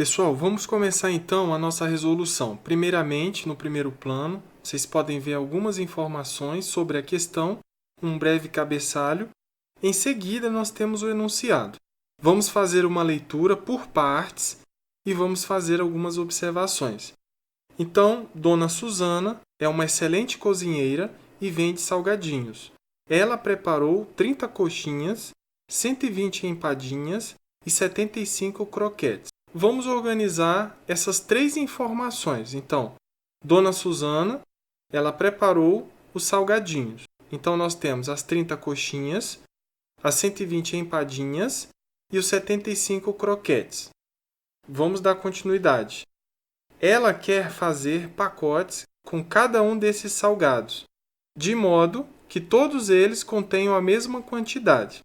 Pessoal, vamos começar então a nossa resolução. Primeiramente, no primeiro plano, vocês podem ver algumas informações sobre a questão, um breve cabeçalho. Em seguida, nós temos o enunciado. Vamos fazer uma leitura por partes e vamos fazer algumas observações. Então, Dona Susana é uma excelente cozinheira e vende salgadinhos. Ela preparou 30 coxinhas, 120 empadinhas e 75 croquetes. Vamos organizar essas três informações. Então, Dona Susana, ela preparou os salgadinhos. Então, nós temos as 30 coxinhas, as 120 empadinhas e os 75 croquetes. Vamos dar continuidade. Ela quer fazer pacotes com cada um desses salgados, de modo que todos eles contenham a mesma quantidade.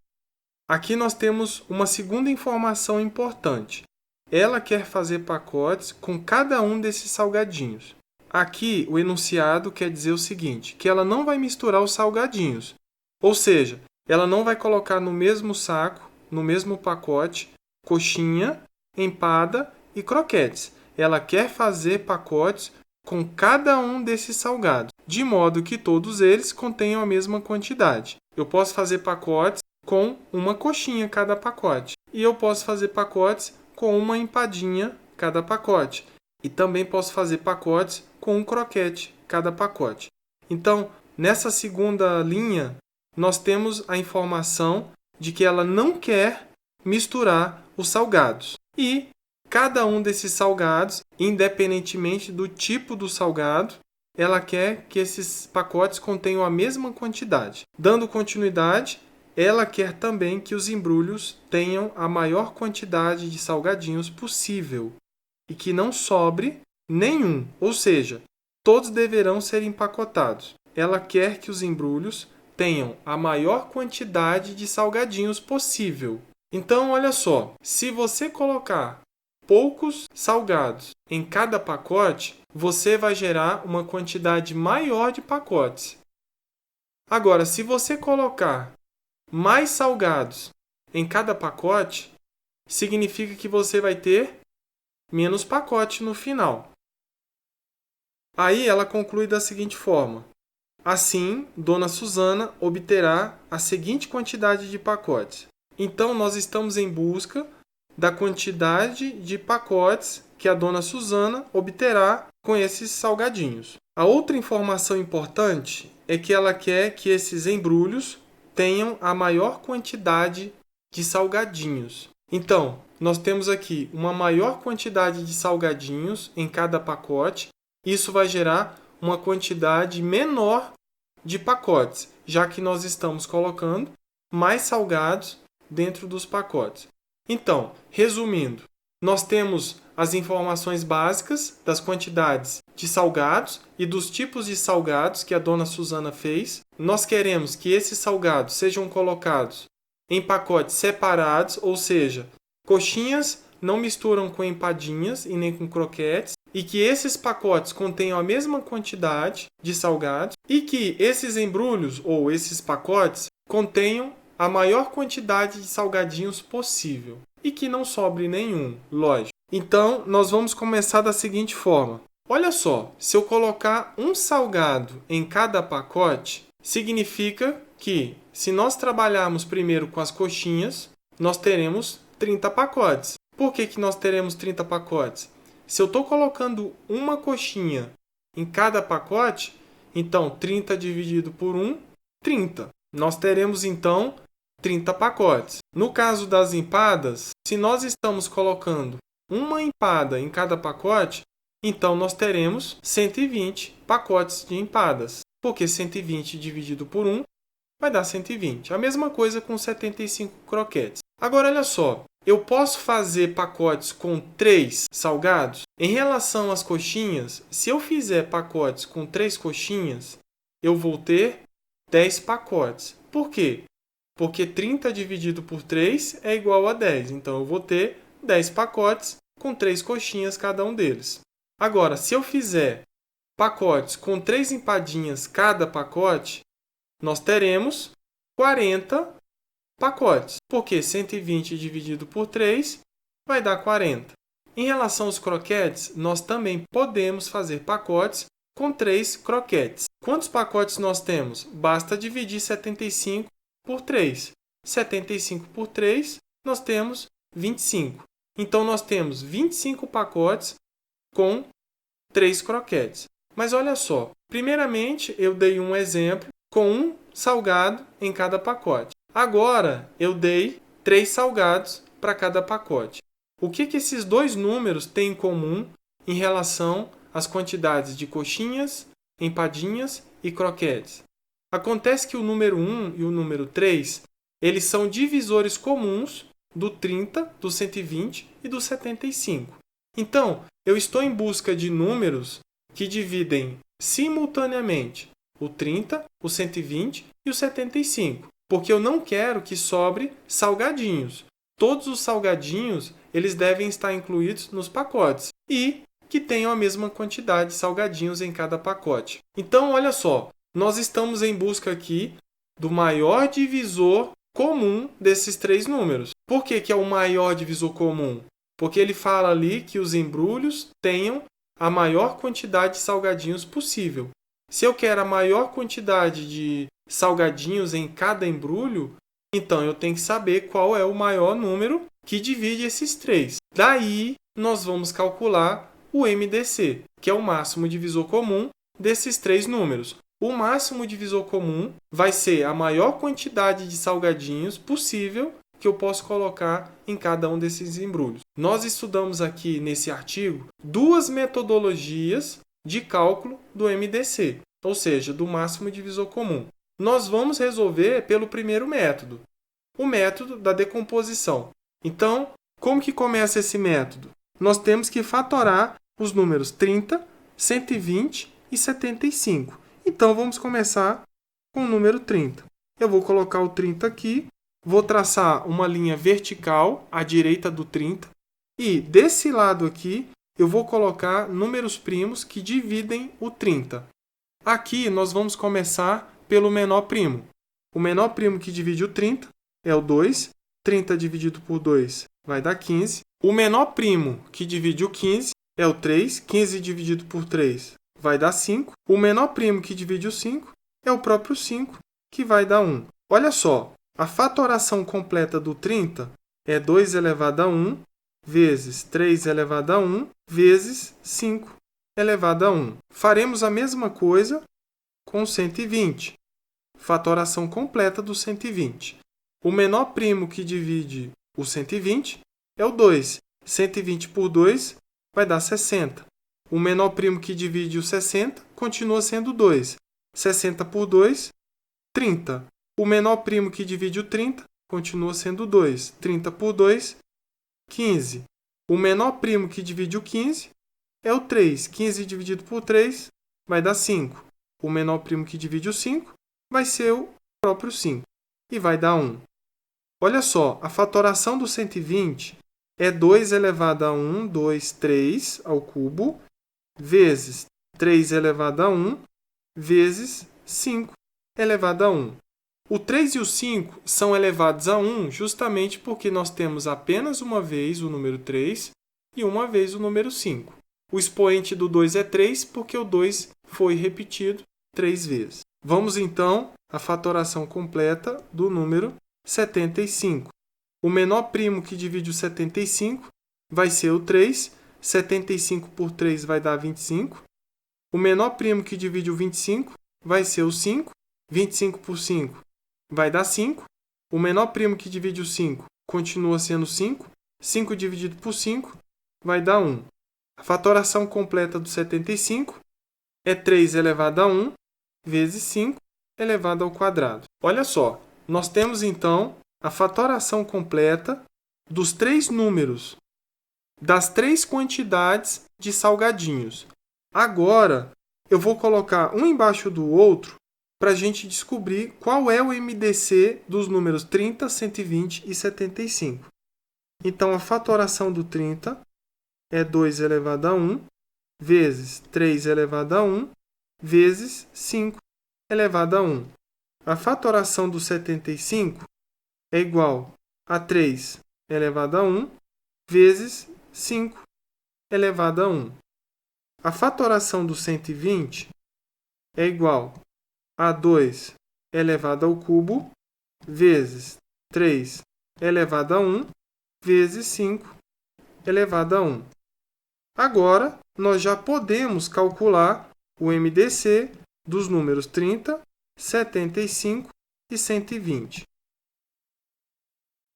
Aqui nós temos uma segunda informação importante. Ela quer fazer pacotes com cada um desses salgadinhos. Aqui o enunciado quer dizer o seguinte, que ela não vai misturar os salgadinhos. Ou seja, ela não vai colocar no mesmo saco, no mesmo pacote, coxinha, empada e croquetes. Ela quer fazer pacotes com cada um desses salgados, de modo que todos eles contenham a mesma quantidade. Eu posso fazer pacotes com uma coxinha cada pacote. E eu posso fazer pacotes com uma empadinha cada pacote. E também posso fazer pacotes com um croquete cada pacote. Então, nessa segunda linha, nós temos a informação de que ela não quer misturar os salgados. E cada um desses salgados, independentemente do tipo do salgado, ela quer que esses pacotes contenham a mesma quantidade. Dando continuidade, ela quer também que os embrulhos tenham a maior quantidade de salgadinhos possível e que não sobre nenhum, ou seja, todos deverão ser empacotados. Ela quer que os embrulhos tenham a maior quantidade de salgadinhos possível. Então, olha só, se você colocar poucos salgados em cada pacote, você vai gerar uma quantidade maior de pacotes. Agora, se você colocar mais salgados em cada pacote, significa que você vai ter menos pacote no final. Aí ela conclui da seguinte forma: assim, Dona Susana obterá a seguinte quantidade de pacotes. Então, nós estamos em busca da quantidade de pacotes que a Dona Susana obterá com esses salgadinhos. A outra informação importante é que ela quer que esses embrulhos tenham a maior quantidade de salgadinhos. Então, nós temos aqui uma maior quantidade de salgadinhos em cada pacote. Isso vai gerar uma quantidade menor de pacotes, já que nós estamos colocando mais salgados dentro dos pacotes. Então, resumindo, nós temos as informações básicas das quantidades de salgados e dos tipos de salgados que a Dona Susana fez. Nós queremos que esses salgados sejam colocados em pacotes separados, ou seja, coxinhas não misturam com empadinhas e nem com croquetes, e que esses pacotes contenham a mesma quantidade de salgados e que esses embrulhos ou esses pacotes contenham a maior quantidade de salgadinhos possível e que não sobre nenhum, lógico. Então, nós vamos começar da seguinte forma. Olha só, se eu colocar um salgado em cada pacote, significa que se nós trabalharmos primeiro com as coxinhas, nós teremos 30 pacotes. Por que nós teremos 30 pacotes? Se eu estou colocando uma coxinha em cada pacote, então 30 dividido por 1, 30. Nós teremos então 30 pacotes. No caso das empadas, se nós estamos colocando uma empada em cada pacote, então nós teremos 120 pacotes de empadas, porque 120 dividido por 1 vai dar 120. A mesma coisa com 75 croquetes. Agora, olha só, eu posso fazer pacotes com 3 salgados? Em relação às coxinhas, se eu fizer pacotes com 3 coxinhas, eu vou ter 10 pacotes. Por quê? Porque 30 dividido por 3 é igual a 10. Então, eu vou ter 10 pacotes com 3 coxinhas cada um deles. Agora, se eu fizer pacotes com 3 empadinhas cada pacote, nós teremos 40 pacotes. Porque 120 dividido por 3 vai dar 40. Em relação aos croquetes, nós também podemos fazer pacotes com 3 croquetes. Quantos pacotes nós temos? Basta dividir 75 por 3. 75 por 3, nós temos 25. Então, nós temos 25 pacotes com 3 croquetes. Mas olha só, primeiramente eu dei um exemplo com um salgado em cada pacote. Agora eu dei 3 salgados para cada pacote. O que esses dois números têm em comum em relação às quantidades de coxinhas, empadinhas e croquetes? Acontece que o número 1 e o número 3, eles são divisores comuns do 30, do 120 e do 75. Então, eu estou em busca de números que dividem simultaneamente o 30, o 120 e o 75, porque eu não quero que sobre salgadinhos. Todos os salgadinhos, eles devem estar incluídos nos pacotes e que tenham a mesma quantidade de salgadinhos em cada pacote. Então, olha só, nós estamos em busca aqui do maior divisor comum desses 3 números. Por que é o maior divisor comum? Porque ele fala ali que os embrulhos tenham a maior quantidade de salgadinhos possível. Se eu quero a maior quantidade de salgadinhos em cada embrulho, então eu tenho que saber qual é o maior número que divide esses 3. Daí, nós vamos calcular o MDC, que é o máximo divisor comum desses 3 números. O máximo divisor comum vai ser a maior quantidade de salgadinhos possível que eu posso colocar em cada um desses embrulhos. Nós estudamos aqui nesse artigo 2 metodologias de cálculo do MDC, ou seja, do máximo divisor comum. Nós vamos resolver pelo primeiro método, o método da decomposição. Então, como que começa esse método? Nós temos que fatorar os números 30, 120 e 75. Então, vamos começar com o número 30. Eu vou colocar o 30 aqui, vou traçar uma linha vertical à direita do 30 e desse lado aqui eu vou colocar números primos que dividem o 30. Aqui nós vamos começar pelo menor primo. O menor primo que divide o 30 é o 2. 30 dividido por 2 vai dar 15. O menor primo que divide o 15 é o 3. 15 dividido por 3 vai dar 5. O menor primo que divide o 5 é o próprio 5, que vai dar 1. Olha só, a fatoração completa do 30 é 2 elevado a 1 vezes 3 elevado a 1 vezes 5 elevado a 1. Faremos a mesma coisa com 120. Fatoração completa do 120. O menor primo que divide o 120 é o 2. 120 por 2 vai dar 60. O menor primo que divide o 60 continua sendo 2. 60 por 2, 30. O menor primo que divide o 30 continua sendo 2. 30 por 2, 15. O menor primo que divide o 15 é o 3. 15 dividido por 3 vai dar 5. O menor primo que divide o 5 vai ser o próprio 5 e vai dar 1. Olha só, a fatoração do 120 é 2 elevado a 1, 2, 3 ao cubo, vezes 3 elevado a 1, vezes 5 elevado a 1. O 3 e o 5 são elevados a 1 justamente porque nós temos apenas uma vez o número 3 e uma vez o número 5. O expoente do 2 é 3 porque o 2 foi repetido 3 vezes. Vamos então à fatoração completa do número 75. O menor primo que divide o 75 vai ser o 3. 75 por 3 vai dar 25. O menor primo que divide o 25 vai ser o 5. 25 por 5 vai dar 5. O menor primo que divide o 5 continua sendo 5. 5 dividido por 5 vai dar 1. A fatoração completa do 75 é 3 elevado a 1 vezes 5 elevado ao quadrado. Olha só, nós temos então a fatoração completa dos 3 números, das 3 quantidades de salgadinhos. Agora, eu vou colocar um embaixo do outro para a gente descobrir qual é o MDC dos números 30, 120 e 75. Então, a fatoração do 30 é 2 elevado a 1 vezes 3 elevado a 1 vezes 5 elevado a 1. A fatoração do 75 é igual a 3 elevado a 1 vezes 5 elevado a 1. A fatoração do 120 é igual a 2 elevado ao cubo vezes 3 elevado a 1 vezes 5 elevado a 1. Agora, nós já podemos calcular o MDC dos números 30, 75 e 120.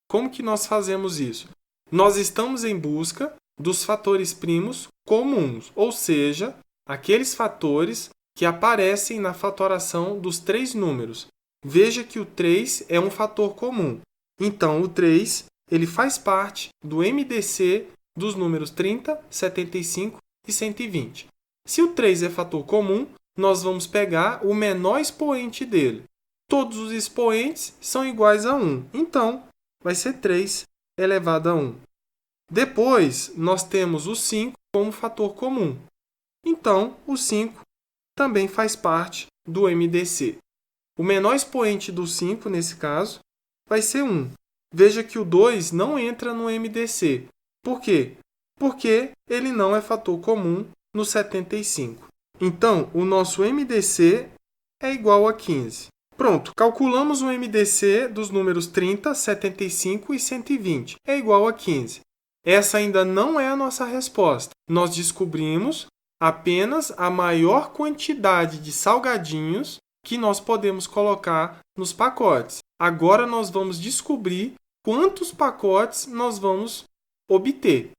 Como que nós fazemos isso? Nós estamos em busca dos fatores primos comuns, ou seja, aqueles fatores que aparecem na fatoração dos três números. Veja que o 3 é um fator comum. Então, o 3 ele faz parte do MDC dos números 30, 75 e 120. Se o 3 é fator comum, nós vamos pegar o menor expoente dele. Todos os expoentes são iguais a 1. Então, vai ser 3 elevado a 1. Depois, nós temos o 5 como fator comum. Então, o 5 também faz parte do MDC. O menor expoente do 5, nesse caso, vai ser 1. Veja que o 2 não entra no MDC. Por quê? Porque ele não é fator comum no 75. Então, o nosso MDC é igual a 15. Pronto, calculamos o MDC dos números 30, 75 e 120. É igual a 15. Essa ainda não é a nossa resposta. Nós descobrimos apenas a maior quantidade de salgadinhos que nós podemos colocar nos pacotes. Agora nós vamos descobrir quantos pacotes nós vamos obter.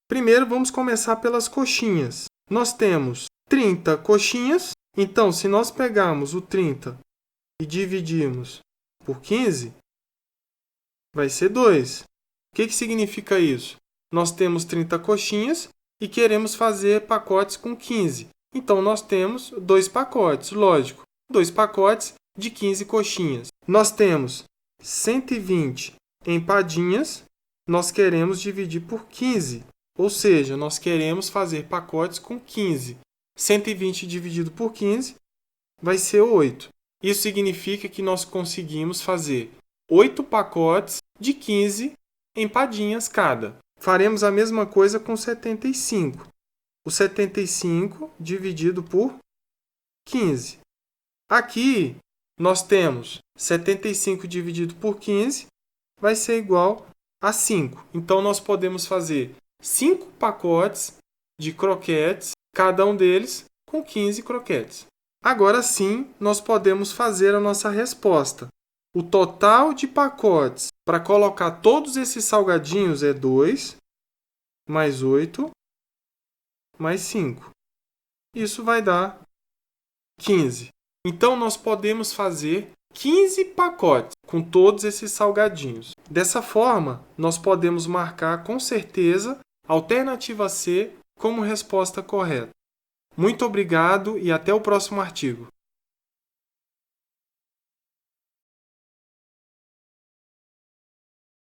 Primeiro vamos começar pelas coxinhas. Nós temos 30 coxinhas, então se nós pegarmos o 30 e dividirmos por 15, vai ser 2. O que significa isso? Nós temos 30 coxinhas e queremos fazer pacotes com 15. Então nós temos 2 pacotes, lógico. 2 pacotes de 15 coxinhas. Nós temos 120 empadinhas, nós queremos dividir por 15. Ou seja, nós queremos fazer pacotes com 15. 120 dividido por 15 vai ser 8. Isso significa que nós conseguimos fazer 8 pacotes de 15 empadinhas cada. Faremos a mesma coisa com 75. O 75 dividido por 15. Aqui, nós temos 75 dividido por 15 vai ser igual a 5. Então, nós podemos fazer 5 pacotes de croquetes, cada um deles com 15 croquetes. Agora sim, nós podemos fazer a nossa resposta. O total de pacotes para colocar todos esses salgadinhos é 2, mais 8, mais 5. Isso vai dar 15. Então, nós podemos fazer 15 pacotes com todos esses salgadinhos. Dessa forma, nós podemos marcar com certeza a alternativa C como resposta correta. Muito obrigado e até o próximo artigo.